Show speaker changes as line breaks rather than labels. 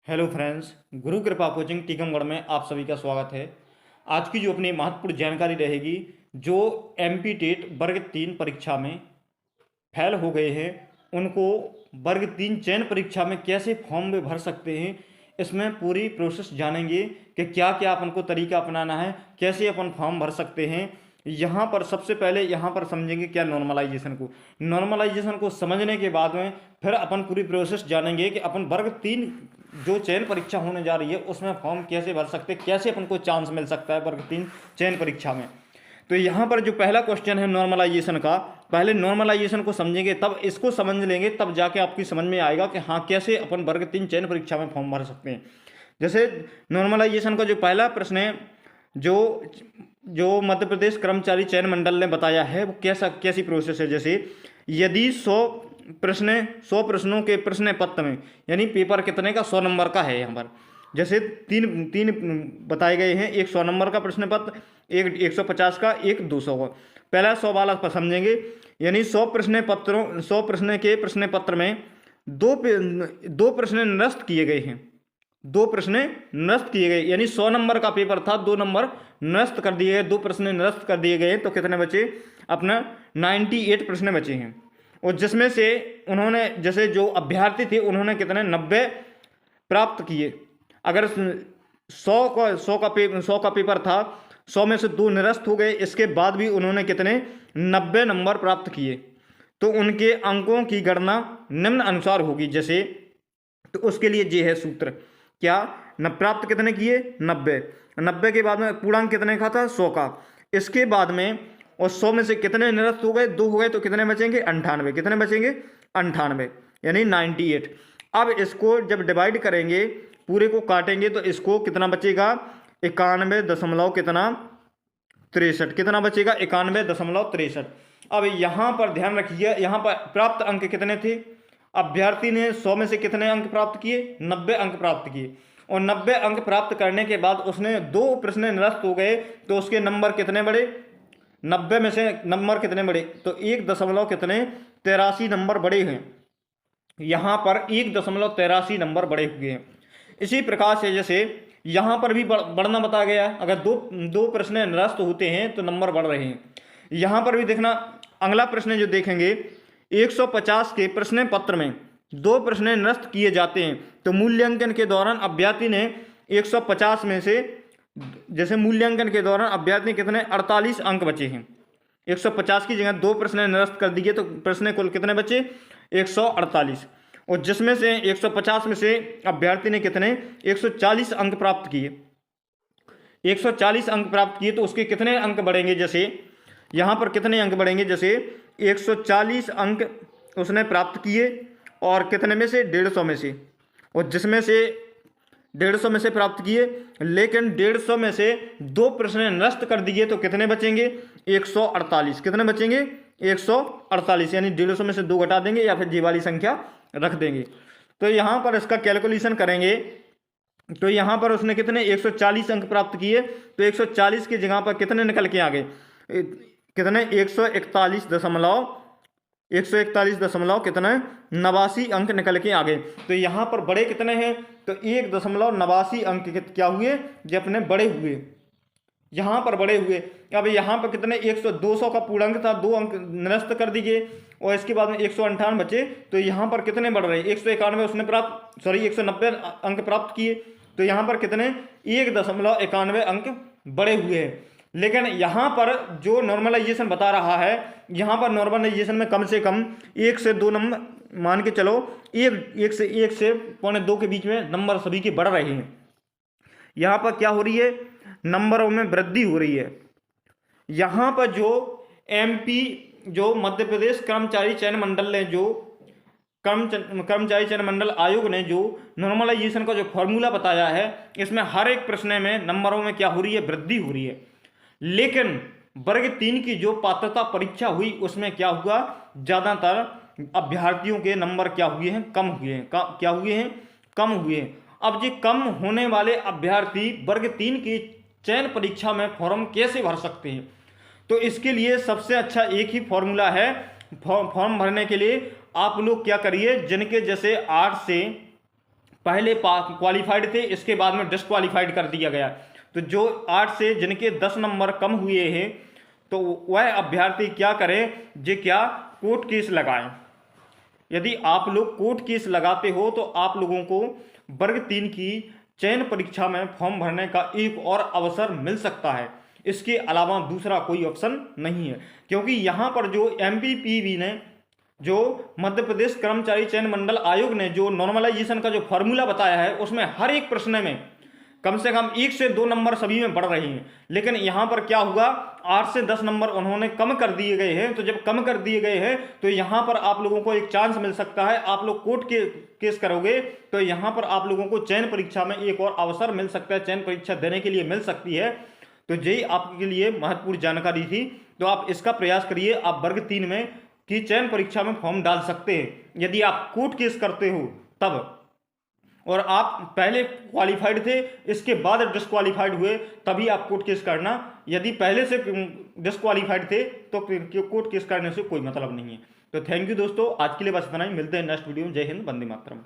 Hello friends, गुरु कृपा coaching Tikamgarh में आप सभी का स्वागत है। आज की जो अपनी महत्वपूर्ण जानकारी रहेगी, जो एमपी टेट वर्ग 3 परीक्षा में फेल हो गए हैं उनको वर्ग 3 चयन परीक्षा में कैसे फॉर्म में भर सकते हैं, इसमें पूरी प्रोसेस जानेंगे कि क्या क्या अपन को तरीका अपनाना है, कैसे अपन फॉर्म भर सकते हैं। यहाँ पर सबसे पहले यहाँ पर समझेंगे क्या नॉर्मलाइजेशन को समझने के बाद में फिर अपन पूरी प्रोसेस जानेंगे कि अपन वर्ग 3 जो चयन परीक्षा होने जा रही है उसमें फॉर्म कैसे भर सकते हैं, कैसे अपन को चांस मिल सकता है वर्ग 3 चयन परीक्षा में। तो यहाँ पर जो पहला क्वेश्चन है नॉर्मलाइजेशन का, पहले नॉर्मलाइजेशन को समझेंगे, तब इसको समझ लेंगे, तब जाके आपकी समझ में आएगा कि हाँ कैसे अपन वर्ग 3 चयन परीक्षा में फॉर्म भर सकते हैं। जैसे नॉर्मलाइजेशन का जो पहला प्रश्न है, जो जो मध्य प्रदेश कर्मचारी चयन मंडल ने बताया है वो कैसी प्रोसेस है। जैसे यदि 100 प्रश्नों के प्रश्न पत्र में, यानी पेपर कितने का 100 नंबर का है, यहाँ पर जैसे तीन तीन बताए गए हैं, एक 100 नंबर का प्रश्न पत्र, एक 150 का, एक 200 का। पहला 100 वाला पर समझेंगे, यानी 100 प्रश्न के प्रश्न पत्र में दो प्रश्न निरस्त किए गए हैं, 2 प्रश्न निरस्त किए गए, यानी 100 नंबर का पेपर था, 2 नंबर निरस्त कर दिए गए, 2 प्रश्न निरस्त कर दिए गए, तो कितने बचे अपना 98 प्रश्न बचे हैं। और जिसमें से उन्होंने, जैसे जो अभ्यर्थी थे उन्होंने कितने 90 प्राप्त किए। अगर 100 का पेपर था, 100 में से 2 निरस्त हो गए, इसके बाद भी उन्होंने कितने 90 नंबर प्राप्त किए, तो उनके अंकों की गणना निम्न अनुसार होगी। जैसे तो उसके लिए ये है सूत्र, क्या न प्राप्त कितने किए 90 के बाद में पूर्णांक कितने का था 100 का, इसके बाद में और 100 में से कितने निरस्त हो गए 2 हो गए, तो कितने बचेंगे 98, कितने बचेंगे 98, यानी 98। अब इसको जब डिवाइड करेंगे, पूरे को काटेंगे, तो इसको कितना बचेगा 91 कितना 63, कितना बचेगा 91.63। अब यहाँ पर ध्यान रखिए, यहाँ पर प्राप्त अंक कितने थे, अभ्यर्थी ने 100 में से कितने अंक प्राप्त किए 90 अंक प्राप्त किए, और 90 अंक प्राप्त करने के बाद उसने 2 प्रश्न निरस्त हो गए, तो उसके नंबर कितने बढ़े, 90 में से नंबर कितने बढ़े, तो 1.83 नंबर बढ़े हैं, यहाँ पर 1.83 नंबर बढ़े हुए हैं। इसी प्रकार से जैसे यहाँ पर भी बढ़ना बताया गया है, अगर दो प्रश्न निरस्त होते हैं तो नंबर बढ़ रहे हैं। यहाँ पर भी देखना, अगला प्रश्न जो देखेंगे, 150 के प्रश्न पत्र में 2 प्रश्न निरस्त किए जाते हैं, तो मूल्यांकन के दौरान अभ्यर्थी ने 150 में से, जैसे मूल्यांकन के दौरान अभ्यर्थी कितने 48 अंक बचे हैं, 150 की जगह 2 प्रश्न निरस्त कर दिए, तो प्रश्न कुल कितने बचे 148, और जिसमें से 150 में से अभ्यर्थी ने कितने 140 अंक प्राप्त किए, 140 अंक प्राप्त किए, तो उसके कितने अंक बढ़ेंगे, जैसे यहाँ पर कितने अंक बढ़ेंगे, जैसे 140 अंक उसने प्राप्त किए, और कितने में से 150 में से, और जिसमें से 150 में से प्राप्त किए, लेकिन 150 में से 2 प्रश्न निरस्त कर दिए, तो कितने बचेंगे 148, कितने बचेंगे 148, यानी 150 में से 2 घटा देंगे या फिर जी वाली संख्या रख देंगे। तो यहाँ पर इसका कैलकुलेशन करेंगे, तो यहाँ पर उसने कितने 140 अंक प्राप्त किए, तो 140 की जगह पर कितने निकल के आ गए, कितने 141 कितने 89 अंक निकल के आ गए। तो यहाँ पर बड़े कितने हैं, तो 1.89 अंक क्या हुए, जो अपने बड़े हुए, यहाँ पर बड़े हुए। अब यहाँ पर कितने 200 का पूर्णांक था, 2 अंक निरस्त कर दिए, और इसके बाद में 158 बचे, तो यहाँ पर कितने बढ़ रहे हैं 191 उसने 190 अंक प्राप्त किए, तो यहाँ पर कितने 1.91 अंक बढ़े हुए हैं। लेकिन यहाँ पर जो नॉर्मलाइजेशन बता रहा है, यहाँ पर नॉर्मलाइजेशन में कम से कम 1 से 2 नंबर मान के चलो, 1 से 1.25 के बीच में नंबर सभी के बढ़ रहे हैं। यहाँ पर क्या हो रही है, नंबरों में वृद्धि हो रही है। यहाँ पर जो एमपी, जो मध्य प्रदेश कर्मचारी चयन मंडल ने, जो कर्मचारी चयन मंडल आयोग ने जो नॉर्मलाइजेशन का जो फॉर्मूला बताया है, इसमें हर एक प्रश्न में नंबरों में क्या हो रही है, वृद्धि हो रही है। लेकिन वर्ग 3 की जो पात्रता परीक्षा हुई उसमें क्या हुआ, ज़्यादातर अभ्यर्थियों के नंबर क्या हुए हैं, कम हुए हैं, क्या हुए हैं, कम हुए हैं। अब ये कम होने वाले अभ्यर्थी वर्ग 3 की चयन परीक्षा में फॉर्म कैसे भर सकते हैं, तो इसके लिए सबसे अच्छा एक ही फॉर्मूला है। फॉर्म भरने के लिए आप लोग क्या करिए, जिनके जैसे 8 से पहले क्वालिफाइड थे, इसके बाद में डिसक्वालीफाइड कर दिया गया। तो जो 8 से जिनके 10 नंबर कम हुए हैं तो वह अभ्यर्थी क्या करें, जे क्या कोर्ट केस लगाएं। यदि आप लोग कोर्ट केस लगाते हो तो आप लोगों को वर्ग 3 की चयन परीक्षा में फॉर्म भरने का एक और अवसर मिल सकता है। इसके अलावा दूसरा कोई ऑप्शन नहीं है, क्योंकि यहाँ पर जो MPPB ने, जो मध्य प्रदेश कर्मचारी चयन मंडल आयोग ने जो नॉर्मलाइजेशन का जो फॉर्मूला बताया है, उसमें हर एक प्रश्न में कम से कम 1 से 2 नंबर सभी में बढ़ रहे हैं। लेकिन यहाँ पर क्या हुआ, 8 से 10 नंबर उन्होंने कम कर दिए गए हैं। तो जब कम कर दिए गए हैं तो यहाँ पर आप लोगों को एक चांस मिल सकता है। आप लोग कोर्ट के केस करोगे तो यहाँ पर आप लोगों को चयन परीक्षा में एक और अवसर मिल सकता है, चयन परीक्षा देने के लिए मिल सकती है। तो यही आपके लिए महत्वपूर्ण जानकारी थी। तो आप इसका प्रयास करिए, आप वर्ग 3 में की चयन परीक्षा में फॉर्म डाल सकते हैं यदि आप कोर्ट केस करते हो तब, और आप पहले क्वालिफाइड थे इसके बाद डिसक्वालीफाइड हुए तभी आप कोर्ट केस करना। यदि पहले से डिसक्वालीफाइड थे तो कोर्ट केस करने से कोई मतलब नहीं है। तो थैंक यू दोस्तों, आज के लिए बस इतना ही। मिलते हैं नेक्स्ट वीडियो में। जय हिंद, वंदे मातरम।